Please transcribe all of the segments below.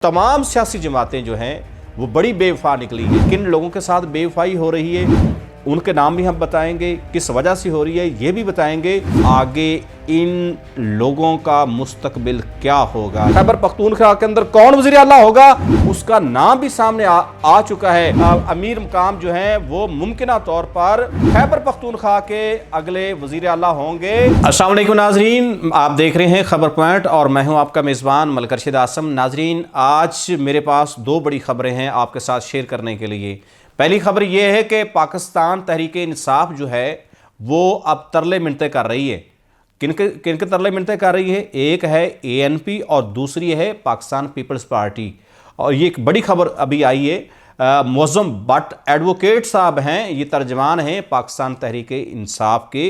तमाम सियासी जमातें जो हैं वो बड़ी बेवफा निकली हैं। किन लोगों के साथ बेवफाई हो रही है उनके नाम भी हम बताएंगे, किस वजह से हो रही है ये भी बताएंगे। आगे इन लोगों का मुस्तकबिल क्या होगा, खैबर पख्तूनख्वा के अंदर कौन वज़ीर आला होगा उसका नाम भी सामने आ चुका है। अमीर मकाम जो हैं वो मुमकिन तौर पर खैबर पख्तूनख्वा के अगले वज़ीर आला होंगे। अस्सलाम वालेकुम नाजरीन, आप देख रहे हैं खबर पॉइंट और मैं हूं आपका मेज़बान मलिक अरशद आसम। नाजरीन, आज मेरे पास दो बड़ी खबरें हैं आपके साथ शेयर करने के लिए। पहली खबर यह है कि पाकिस्तान तहरीक-ए-इंसाफ जो है वो अब तरले मिन्नतें कर रही है। किनके तरले मिन्नतें कर रही है? एक है ANP और दूसरी है पाकिस्तान पीपल्स पार्टी। और ये एक बड़ी खबर अभी आई है। मुअज़्ज़म भट्ट एडवोकेट साहब हैं, ये तर्जमान हैं पाकिस्तान तहरीक-ए-इंसाफ के।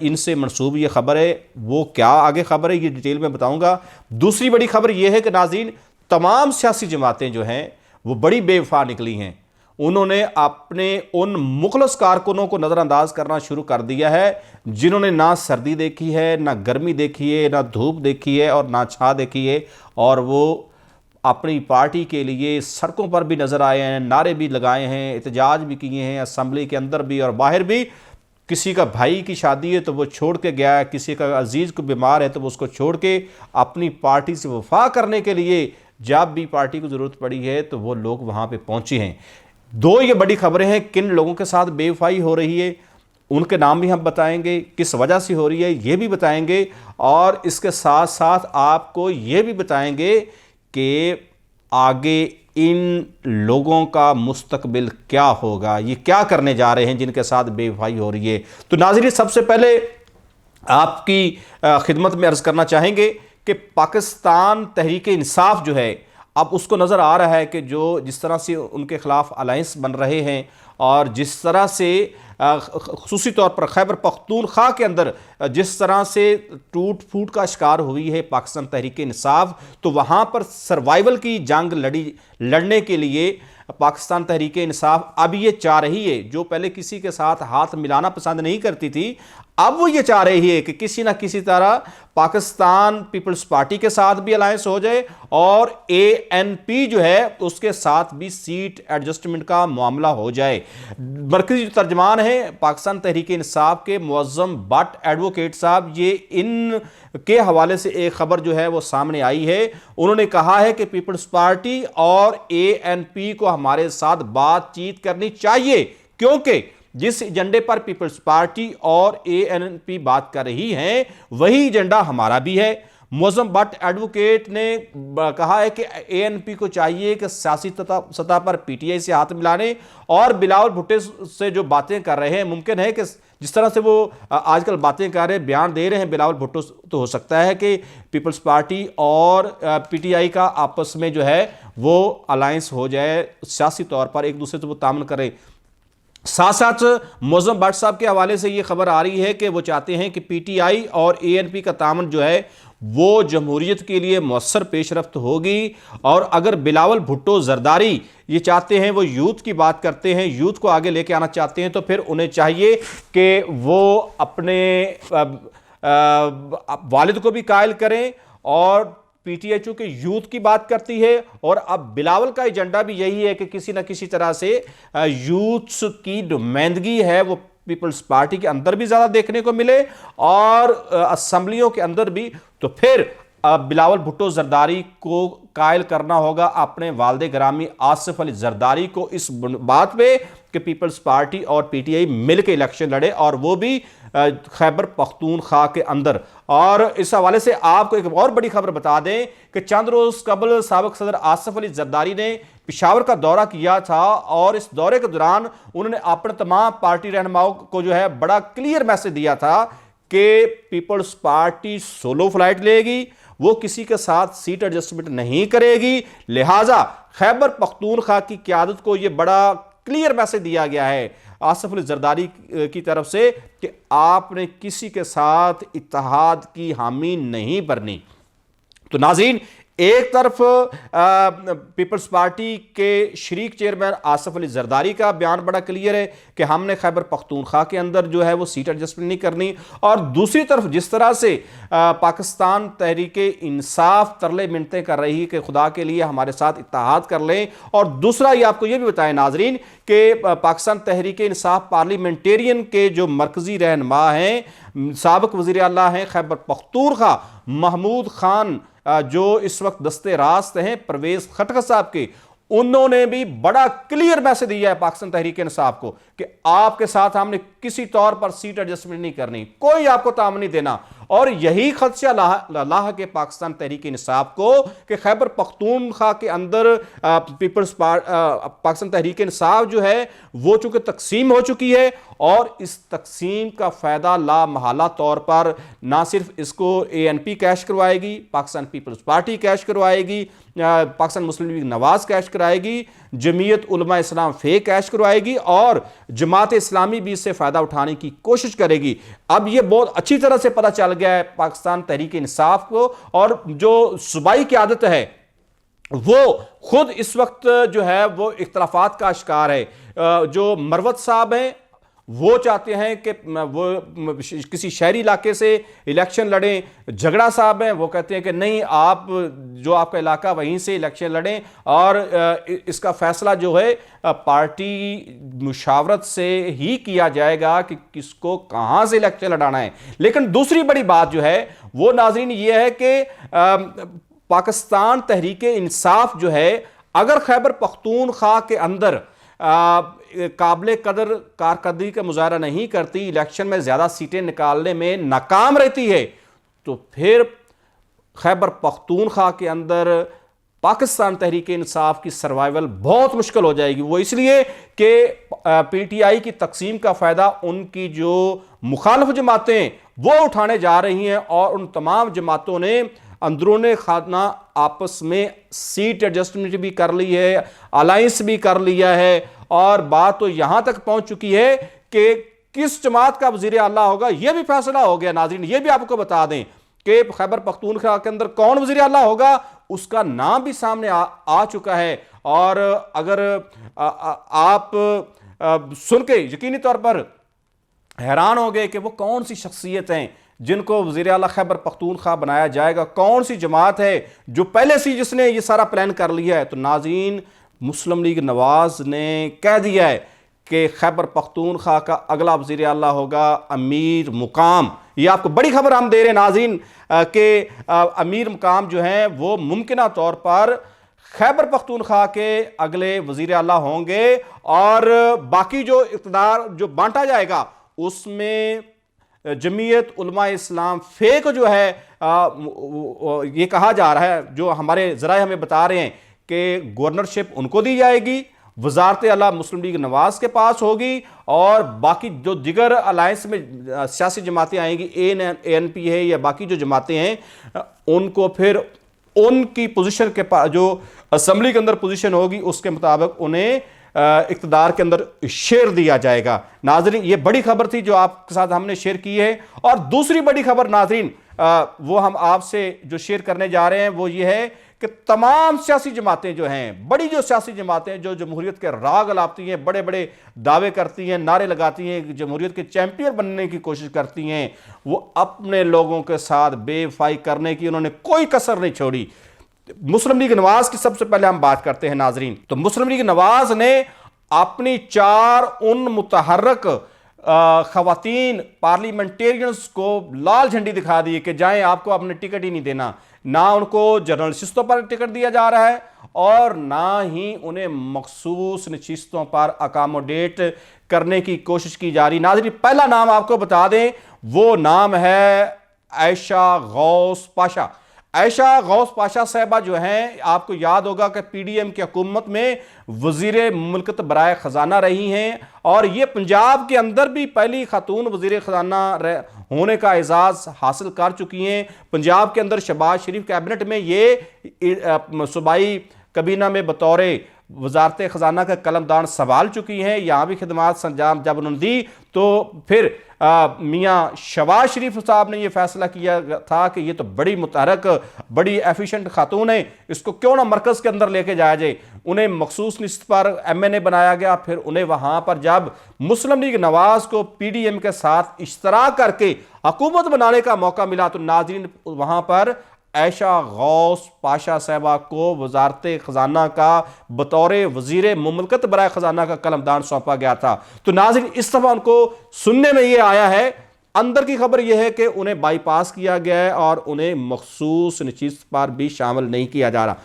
इनसे मनसूब ये खबर है। वो क्या आगे खबर है ये डिटेल में बताऊंगा। दूसरी बड़ी खबर ये है कि नाज़रीन, तमाम सियासी जमातें जो हैं वो बड़ी बेवफा निकली हैं। उन्होंने अपने उन मुखलस कारकुनों को नज़रअंदाज करना शुरू कर दिया है जिन्होंने ना सर्दी देखी है, ना गर्मी देखी है, ना धूप देखी है और ना छाँ देखी है, और वो अपनी पार्टी के लिए सड़कों पर भी नज़र आए हैं, नारे भी लगाए हैं, एहतजाज भी किए हैं, असम्बली के अंदर भी और बाहर भी। किसी का भाई की शादी है तो वो छोड़ के गया है, किसी का अजीज़ को बीमार है तो वो उसको छोड़ के अपनी पार्टी से वफा करने के लिए जब भी पार्टी को ज़रूरत पड़ी है तो वो लोग वहाँ पे पहुँचे हैं। दो ये बड़ी खबरें हैं। किन लोगों के साथ बेवफाई हो रही है उनके नाम भी हम बताएंगे, किस वजह से हो रही है ये भी बताएंगे, और इसके साथ साथ आपको ये भी बताएंगे कि आगे इन लोगों का मुस्तकबिल क्या होगा, ये क्या करने जा रहे हैं जिनके साथ बेवफाई हो रही है। तो नाज़रीन, सबसे पहले आपकी खिदमत में अर्ज़ करना चाहेंगे कि पाकिस्तान तहरीक-ए-इंसाफ जो है अब उसको नज़र आ रहा है कि जिस तरह से उनके ख़िलाफ़ अलायंस बन रहे हैं और जिस तरह से ख़ुसूसी तौर पर खैबर पख्तूनख्वा के अंदर जिस तरह से टूट फूट का शिकार हुई है पाकिस्तान तहरीक-ए-इंसाफ, तो वहाँ पर सर्वाइवल की जंग लड़ने के लिए पाकिस्तान तहरीक-ए-इंसाफ अब ये चाह रही है, जो पहले किसी के साथ हाथ मिलाना पसंद नहीं करती थी, अब वो ये चाह रही है कि किसी ना किसी तरह पाकिस्तान पीपल्स पार्टी के साथ भी अलायंस हो जाए और ANP जो है उसके साथ भी सीट एडजस्टमेंट का मामला हो जाए। मरकजी तर्जमान है पाकिस्तान तहरीक-ए-इंसाफ के मुअज़्ज़म भट्ट एडवोकेट साहब, ये इन के हवाले से एक खबर जो है वो सामने आई है। उन्होंने कहा है कि पीपल्स पार्टी और ANP को हमारे साथ बातचीत करनी चाहिए, क्योंकि जिस एजेंडे पर पीपल्स पार्टी और ANP बात कर रही हैं वही एजेंडा हमारा भी है। मुअज़्ज़म भट्ट एडवोकेट ने कहा है कि ANP को चाहिए कि सियासी सतह पर PTI से हाथ मिलाने और बिलावल भुट्टो से जो बातें कर रहे हैं, मुमकिन है कि जिस तरह से वो आजकल बातें कर रहे हैं, बयान दे रहे हैं बिलावल भुट्टो, तो हो सकता है कि पीपल्स पार्टी और PTI का आपस में जो है वो अलायंस हो जाए, सियासी तौर पर एक दूसरे से वो तामन करें। साथ साथ मुअज़्ज़म भट्ट साहब के हवाले से ये खबर आ रही है कि वो चाहते हैं कि PTI और ANP का तामन जो है वो जमहूरियत के लिए मौसर पेशरफ्त होगी। और अगर बिलावल भुट्टो जरदारी ये चाहते हैं, वो यूथ की बात करते हैं, यूथ को आगे लेके आना चाहते हैं, तो फिर उन्हें चाहिए कि वो अपने वालिद को भी कायल करें। और PTI चूंकि यूथ की बात करती है और अब बिलावल का एजेंडा भी यही है कि किसी न किसी तरह से यूथ की नुमाइंदगी है वो पीपल्स पार्टी के अंदर भी ज़्यादा देखने को मिले और असम्बलियों के अंदर भी। तो फिर बिलावल भुट्टो जरदारी को कायल करना होगा अपने वालिद गिरामी आसिफ अली जरदारी को इस बात पे कि पीपल्स पार्टी और PTI मिल के इलेक्शन लड़े, और वो भी खैबर पख्तूनख्वा के अंदर। और इस हवाले से आपको एक और बड़ी खबर बता दें कि चंद रोज़ कबल साबिक सदर आसिफ अली जरदारी ने पेशावर का दौरा किया था और इस दौरे के दौरान उन्होंने अपने तमाम पार्टी रहनुमाओं को जो है बड़ा क्लियर मैसेज दिया था कि पीपल्स पार्टी सोलो फ्लाइट लेगी, वो किसी के साथ सीट एडजस्टमेंट नहीं करेगी। लिहाजा खैबर पख्तूनख्वा की क़यादत को यह बड़ा क्लियर मैसेज दिया गया है आसिफ अली जरदारी की तरफ से कि आपने किसी के साथ इत्तेहाद की हामी नहीं भरनी। तो नाज़रीन, एक तरफ पीपल्स पार्टी के शरीक चेयरमैन आसिफ अली जरदारी का बयान बड़ा क्लियर है कि हमने खैबर पख्तूनख्वा के अंदर जो है वो सीट एडजस्टमेंट नहीं करनी, और दूसरी तरफ जिस तरह से पाकिस्तान तहरीक इंसाफ तरले मिन्नतें कर रही है कि खुदा के लिए हमारे साथ इत्तेहाद कर लें, और दूसरा ये आपको ये भी बताएं नाजरीन कि पाकिस्तान तहरीक इंसाफ पार्लियामेंटेरियन के जो मरकजी रहनुमा हैं, साबिक वज़ीर आला हैं खैबर पख्तूनख्वा महमूद खान, जो इस वक्त दस्ते रास्त हैं परवेज खटक साहब के, उन्होंने भी बड़ा क्लियर मैसेज दिया है पाकिस्तान तहरीक इंसाफ को कि आपके साथ हमने किसी तौर पर सीट एडजस्टमेंट नहीं करनी, कोई आपको ताम नहीं देना। और यही खदशा लाह के पाकिस्तान तहरीक इंसाफ को कि खैबर पख्तूनख्वा के अंदर पाकिस्तान तहरीक इंसाफ जो है वो चूंकि तकसीम हो चुकी है, और इस तकसीम का फ़ायदा लामहला तौर पर ना सिर्फ इसको ANP कैश करवाएगी, पाकिस्तान पीपल्स पार्टी कैश करवाएगी, पाकिस्तान मुस्लिम लीग नवाज कैश कराएगी, जमीयत उलमा इस्लाम फे कैश करवाएगी, और जमात इस्लामी भी इससे फ़ायदा उठाने की कोशिश करेगी। अब ये बहुत अच्छी तरह से पता चल गया है पाकिस्तान तहरीक इंसाफ को, और जो सूबाई क़यादत है वो खुद इस वक्त जो है वो इख्तलाफात का शिकार है। जो मरवत साहब हैं वो चाहते हैं कि वो किसी शहरी इलाके से इलेक्शन लड़ें, झगड़ा साहब हैं वो कहते हैं कि नहीं, आप जो आपका इलाका वहीं से इलेक्शन लड़ें, और इसका फैसला जो है पार्टी मुशावरत से ही किया जाएगा कि किसको कहां से इलेक्शन लड़ाना है। लेकिन दूसरी बड़ी बात जो है वो नाज़रीन ये है कि पाकिस्तान तहरीक इंसाफ जो है अगर खैबर पख्तूनख्वा के अंदर काबिल कदर कारकर्दगी का मुजाहरा नहीं करती, इलेक्शन में ज़्यादा सीटें निकालने में नाकाम रहती है, तो फिर खैबर पख्तूनख्वा के अंदर पाकिस्तान तहरीक इंसाफ की सर्वाइवल बहुत मुश्किल हो जाएगी। वो इसलिए कि PTI की तकसीम का फ़ायदा उनकी जो मुखालिफ जमातें वो उठाने जा रही हैं, और उन तमाम जमातों ने अंदरूनी खाना आपस में सीट एडजस्टमेंट भी कर ली है, अलायंस भी कर लिया है, और बात तो यहां तक पहुंच चुकी है कि किस जमात का वज़ीर आला होगा यह भी फैसला हो गया। नाज़रीन ये भी आपको बता दें कि खैबर पख्तूनख्वा के अंदर कौन वज़ीर आला होगा उसका नाम भी सामने आ चुका है। और अगर आप सुन के यकीनी तौर पर हैरान हो गए कि वो कौन सी शख्सियत हैं जिनको वज़ीर आला खैबर पख्तूनख्वा बनाया जाएगा, कौन सी जमात है जो पहले से जिसने ये सारा प्लान कर लिया है, तो नाज़रीन मुस्लिम लीग नवाज ने कह दिया है कि खैबर पख्तूनख्वा का अगला वज़ीर आला होगा अमीर मुकाम। ये आपको बड़ी खबर हम दे रहे हैं नाज़रीन कि अमीर मुकाम जो हैं वो मुमकिना तौर पर खैबर पख्तूनख्वा के अगले वज़ीर आला होंगे, और बाकी जो इक़्तिदार जो बांटा जाएगा उसमें जमीयत उलमा इस्लाम फे को जो है ये कहा जा रहा है, जो हमारे ज़राए हमें बता रहे हैं कि गवर्नरशिप उनको दी जाएगी, वज़ारत आला मुस्लिम लीग नवाज के पास होगी, और बाकी जो दिगर अलायंस में सियासी जमातें आएंगी, ANP है या बाकी जो जमातें हैं, उनको फिर उनकी पोजीशन के पास जो असम्बली के अंदर पोजीशन होगी उसके मुताबिक उन्हें इक़्तिदार के अंदर शेयर दिया जाएगा। नाज़रीन ये बड़ी खबर थी जो आपके साथ हमने शेयर की है। और दूसरी बड़ी खबर नाज़रीन वो हम आपसे जो शेयर करने जा रहे हैं वो ये है कि तमाम सियासी जमातें जो हैं, बड़ी जो सियासी जमातें जो जमहूरियत के राग अलापती हैं, बड़े बड़े दावे करती हैं, नारे लगाती हैं, जमहूरियत के चैंपियन बनने की कोशिश करती हैं, वो अपने लोगों के साथ बेवफाई करने की उन्होंने कोई कसर नहीं छोड़ी। मुस्लिम लीग नवाज की सबसे पहले हम बात करते हैं नाजरीन। तो मुस्लिम लीग नवाज ने अपनी 4 उन मुतहर्रक खवातीन पार्लियामेंटेरियंस को लाल झंडी दिखा दी कि जाएं, आपको अपने टिकट ही नहीं देना। ना उनको जर्नलिस्टों पर टिकट दिया जा रहा है और ना ही उन्हें मखसूस नशिस्तों पर अकामोडेट करने की कोशिश की जा रही। नाज़रीन पहला नाम आपको बता दें, वो नाम है आयशा गौस पाशा। आयशा गौस पाशा साहबा जो हैं, आपको याद होगा कि PDM की हुकूमत में वज़ीर मुल्कत बराए ख़जाना रही हैं और ये पंजाब के अंदर भी पहली खातून वज़ीर ख़जाना होने का एजाज़ हासिल कर चुकी हैं। पंजाब के अंदर शहबाज शरीफ कैबिनेट में ये सूबाई कबीना में बतौर वजारत ख़जाना का कलमदान संभाल चुकी हैं, यहाँ भी खिदमात संजाम जब उन्होंने दी तो फिर मियाँ शहबाज शरीफ साहब ने यह फैसला किया था कि ये तो बड़ी मुतहरक, बड़ी एफिशिएंट खातून है, इसको क्यों ना मरकज़ के अंदर लेके जाया जाए। उन्हें मखसूस निश्त पर MNA बनाया गया। फिर उन्हें वहाँ पर जब मुस्लिम लीग नवाज को PDM के साथ इश्तराक करके हुकूमत बनाने का मौका मिला तो नाज़रीन वहाँ पर ऐशा गौस पाशा साहबा को वजारत ख़जाना का बतौर वज़ीर मुमलकत बराए ख़जाना का कलमदान सौंपा गया था। तो नाज़रीन इस दफ़ा उनको सुनने में यह आया है, अंदर की खबर यह है कि उन्हें बाईपास किया गया है और उन्हें मखसूस नशिस्त पर भी शामिल नहीं किया जा रहा।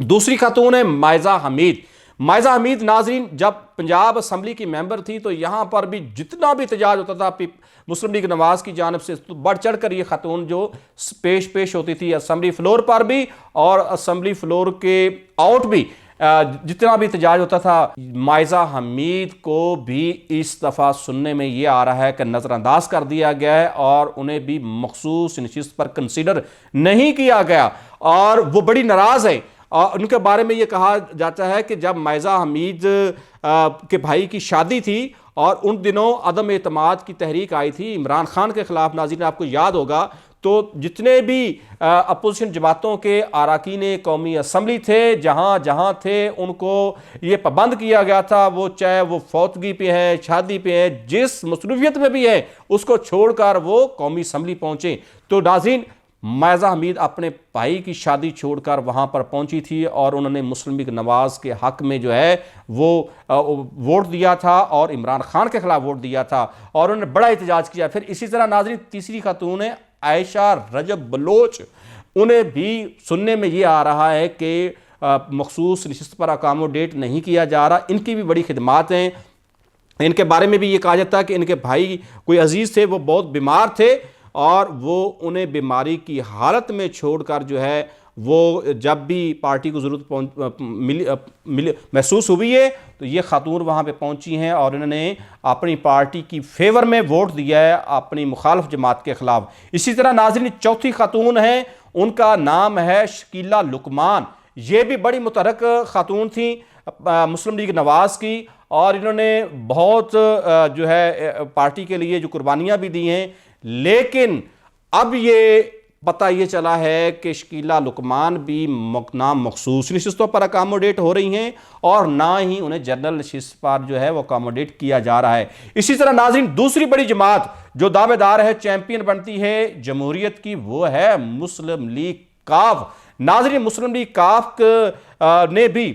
दूसरी खातून है मायज़ा हमीद। मायज़ा हमीद नाज़रीन जब पंजाब असम्बली की मेंबर थी तो यहाँ पर भी जितना भी एहतजाज होता था मुस्लिम लीग नवाज की जानिब से तो बढ़ चढ़ कर ये खातून जो पेश होती थी असम्बली फ्लोर पर भी और असम्बली फ्लोर के आउट भी, जितना भी एहतजाज होता था। मायज़ा हमीद को भी इस दफ़ा सुनने में ये आ रहा है कि नज़रअंदाज कर दिया गया है और उन्हें भी मखसूस नशिस्त पर कंसीडर नहीं किया गया और वो बड़ी नाराज़ है। और उनके बारे में ये कहा जाता है कि जब मायज़ा हमीद के भाई की शादी थी और उन दिनों अदम एतमाद की तहरीक आई थी इमरान खान के खिलाफ, नाज़रीन आपको याद होगा, तो जितने भी अपोजिशन जमातों के अरकान कौमी असम्बली थे जहाँ जहाँ थे उनको ये पाबंद किया गया था, वो चाहे वो फौतगी पे हैं, शादी पे हैं, जिस मसरूफियत में भी है उसको छोड़कर वो कौमी असम्बली पहुँचे। तो नाज़रीन मायज़ा हमीद अपने भाई की शादी छोड़कर वहाँ पर पहुँची थी और उन्होंने मुस्लिम लीग नवाज के हक़ में जो है वो वोट दिया था और इमरान खान के खिलाफ वोट दिया था और उन्होंने बड़ा एहतजाज किया। फिर इसी तरह नाज़रीन तीसरी खातून है आयशा रजब बलोच। उन्हें भी सुनने में ये आ रहा है कि मखसूस नशिस्त पर अकोमोडेट नहीं किया जा रहा। इनकी भी बड़ी खिदमात हैं। इनके बारे में भी ये कहा जाता है कि इनके भाई कोई अजीज़ थे, वो बहुत बीमार थे और वो उन्हें बीमारी की हालत में छोड़कर जो है वो जब भी पार्टी को ज़रूरत महसूस हुई है तो ये खातून वहाँ पे पहुँची हैं और इन्होंने अपनी पार्टी की फेवर में वोट दिया है अपनी मुखालिफ जमात के ख़िलाफ़। इसी तरह नाज़रीन चौथी खातून है, उनका नाम है शकीला लुकमान। ये भी बड़ी मुतहरक खातून थी मुस्लिम लीग नवाज की और इन्होंने बहुत जो है पार्टी के लिए जो कुर्बानियाँ भी दी हैं, लेकिन अब ये पता ये चला है कि शकीला लुकमान भी ना मखसूस नशिस्तों पर अकोमोडेट हो रही हैं और ना ही उन्हें जनरल नशिस्त पर जो है वो अकोमोडेट किया जा रहा है। इसी तरह नाज़रीन दूसरी बड़ी जमात जो दावेदार है, चैंपियन बनती है जमहूरियत की, वो है मुस्लिम लीग काफ। नाज़रीन मुस्लिम लीग काफ ने भी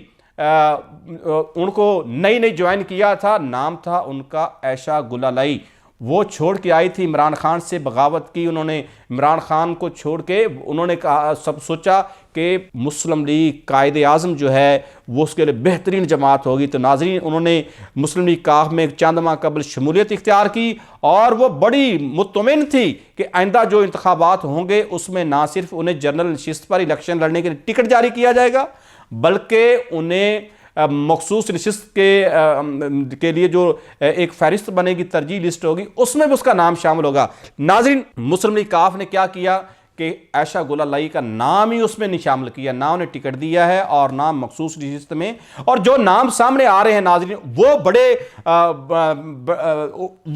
उनको नई ज्वाइन किया था, नाम था उनका ऐशा गुलालाई। वो छोड़ के आई थी, इमरान खान से बगावत की उन्होंने, इमरान खान को छोड़ के उन्होंने कहा, सब सोचा कि मुस्लिम लीग कायदे आज़म जो है वो उसके लिए बेहतरीन जमात होगी। तो नाज़रीन उन्होंने मुस्लिम लीग काफ में चंद माह कबल शमूलियत इख्तियार की और वो बड़ी मुतमिन थी कि आइंदा जो इंतखाबात होंगे उसमें ना सिर्फ उन्हें जनरल नशिस्त पर इलेक्शन लड़ने के लिए टिकट जारी किया जाएगा बल्कि उन्हें मखसूस नशिस्त के लिए जो एक फहरिस्त बनेगी, तरजीह लिस्ट होगी, उसमें भी उसका नाम शामिल होगा। नाज़रीन मुस्लिम लीग काफ ने क्या किया कि ऐशा गुलालाई का नाम ही उसमें नहीं शामिल किया, ना उन्हें टिकट दिया है और ना मखसूस नशिस्त में। और जो नाम सामने आ रहे हैं नाज़रीन वो बड़े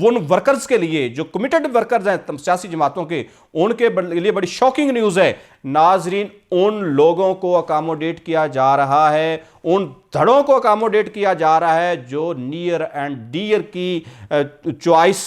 उन वर्कर्स के लिए जो कमिटेड वर्कर्स हैं सियासी जमातों के, उनके लिए बड़ी शॉकिंग न्यूज़ है। नाज़रीन उन लोगों को अकोमोडेट किया जा रहा है, उन धड़ों को अकोमोडेट किया जा रहा है जो नियर एंड डियर की चॉइस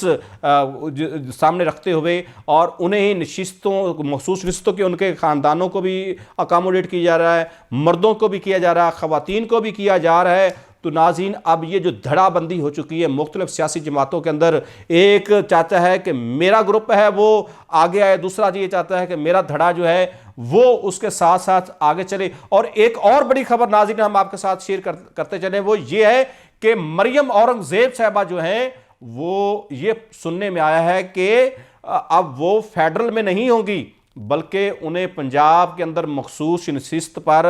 सामने रखते हुए और उन्हें नशिस्तों मखसूस नशिस्तों के उनके ख़ानदानों को भी अकोमोडेट किया जा रहा है, मर्दों को भी किया जा रहा है, ख़वातीन को भी किया जा रहा है। तो नाज़रीन अब ये जो धड़ाबंदी हो चुकी है मुख्तलिफ सियासी जमातों के अंदर, एक चाहता है कि मेरा ग्रुप है वो आगे आए, दूसरा ये चाहता है कि मेरा धड़ा जो है वो उसके साथ साथ आगे चले। और एक और बड़ी खबर नाज़रीन हम आपके साथ शेयर करते चले, वो ये है कि मरियम औरंगज़ेब साहबा जो हैं वो ये सुनने में आया है कि अब वो फेडरल में नहीं होंगी बल्कि उन्हें पंजाब के अंदर मखसूस नशिस्त पर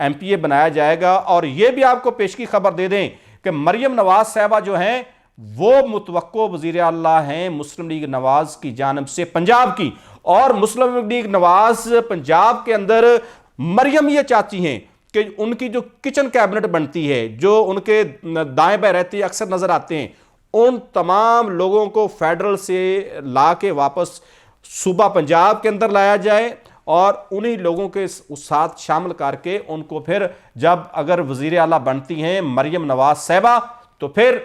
MPA बनाया जाएगा। और ये भी आपको पेश की खबर दे दें कि मरियम नवाज साहबा जो हैं वो मुतवक्को वज़ीर आला हैं मुस्लिम लीग नवाज की जानिब से पंजाब की, और मुस्लिम लीग नवाज पंजाब के अंदर मरियम ये चाहती हैं कि उनकी जो किचन कैबिनेट बनती है, जो उनके दाएं बाएं रहते हैं, अक्सर नजर आते हैं, उन तमाम लोगों को फेडरल से ला के वापस सूबा पंजाब के अंदर लाया जाए और उन्हीं लोगों के साथ शामिल करके उनको फिर जब अगर वजीर आला बनती हैं मरियम नवाज साहिबा, तो फिर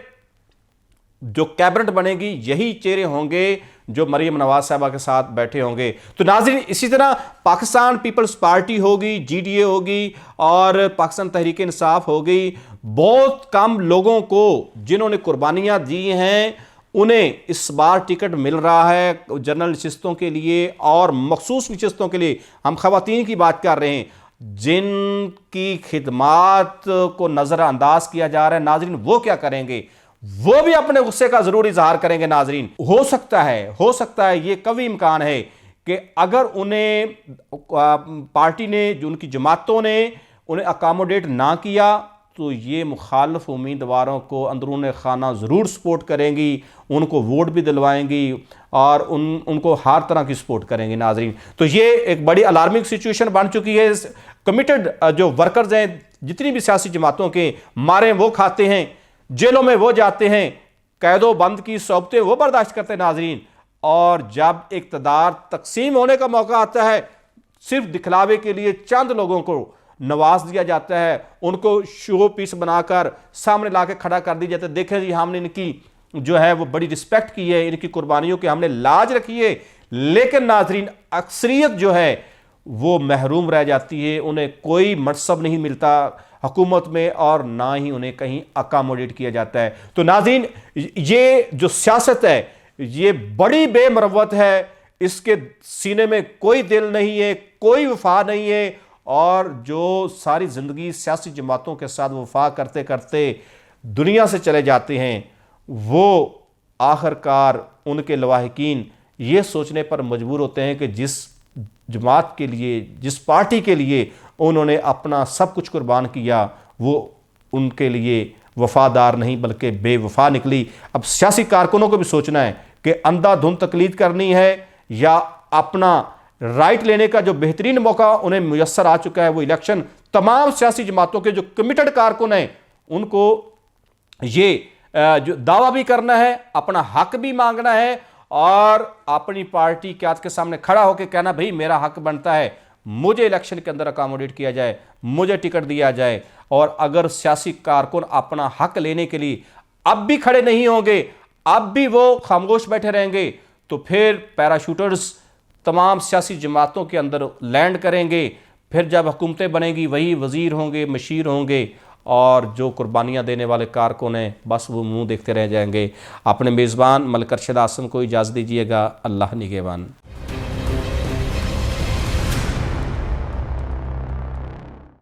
जो कैबिनेट बनेगी यही चेहरे होंगे जो मरियम नवाज साहिबा के साथ बैठे होंगे। तो नाज़रीन, इसी तरह पाकिस्तान पीपल्स पार्टी होगी, GDA होगी और पाकिस्तान तहरीक इंसाफ होगी। बहुत कम लोगों को जिन्होंने कुर्बानियां दी हैं उन्हें इस बार टिकट मिल रहा है जनरल नशिस्तों के लिए और मखसूस नशिस्तों के लिए। हम खवातीन की बात कर रहे हैं जिनकी खिदमात को नज़रअंदाज किया जा रहा है। नाज़रीन, वो क्या करेंगे? वो भी अपने गुस्से का जरूर इजहार करेंगे। नाजरीन, हो सकता है ये कभी इम्कान है कि अगर उन्हें पार्टी ने, जो उनकी जमातों ने उन्हें अकोमोडेट ना किया तो ये मुखालिफ उम्मीदवारों को अंदरून खाना ज़रूर सपोर्ट करेंगी, उनको वोट भी दिलवाएंगी और उनको हर तरह की सपोर्ट करेंगे। नाजरीन, तो ये एक बड़ी अलार्मिंग सिचुएशन बन चुकी है। कमिटेड जो वर्कर्स हैं, जितनी भी सियासी जमातों के, मारे वो खाते हैं, जेलों में वो जाते हैं, कैदो बंद की सोबतें वो बर्दाश्त करते हैं। नाजरीन, और जब इक़्तिदार तकसीम होने का मौका आता है, सिर्फ दिखलावे के लिए चंद लोगों को नवाज दिया जाता है, उनको शो पीस बनाकर सामने ला के खड़ा कर दिया जाता है। देखें जी, हमने इनकी जो है वो बड़ी रिस्पेक्ट की है, इनकी कुर्बानियों की हमने लाज रखी है, लेकिन नाजरीन अक्सरियत जो है वो महरूम रह जाती है, उन्हें कोई मनसब नहीं मिलता हुकूमत में और ना ही उन्हें कहीं अकोमोडेट किया जाता है। तो नाज़रीन, ये जो सियासत है ये बड़ी बेमरवत है, इसके सीने में कोई दिल नहीं है, कोई वफा नहीं है और जो सारी ज़िंदगी सियासी जमातों के साथ वफा करते करते दुनिया से चले जाते हैं, वो आखिरकार उनके लवाहिकीन ये सोचने पर मजबूर होते हैं कि जिस जमात के लिए, जिस पार्टी के लिए उन्होंने अपना सब कुछ कुर्बान किया, वो उनके लिए वफादार नहीं बल्कि बेवफा निकली। अब सियासी कारकुनों को भी सोचना है कि अंधाधुंध तकलीद करनी है या अपना राइट लेने का जो बेहतरीन मौका उन्हें मुयस्सर आ चुका है वो इलेक्शन। तमाम सियासी जमातों के जो कमिटेड कारकुन हैं उनको ये जो दावा भी करना है, अपना हक भी मांगना है और अपनी पार्टी क्यादत के सामने खड़ा होकर कहना, भाई मेरा हक बनता है, मुझे इलेक्शन के अंदर अकोमोडेट किया जाए, मुझे टिकट दिया जाए। और अगर सियासी कारकुन अपना हक लेने के लिए अब भी खड़े नहीं होंगे, अब भी वो खामोश बैठे रहेंगे, तो फिर पैराशूटर्स तमाम सियासी जमातों के अंदर लैंड करेंगे। फिर जब हुकूमतें बनेंगी वही वज़ीर होंगे, मशीर होंगे और जो कुर्बानियाँ देने वाले कारकुन हैं बस वो मुंह देखते रह जाएंगे। अपने मेज़बान मलिक अरशद आसम को इजाज़त दीजिएगा। अल्लाह निगहबान।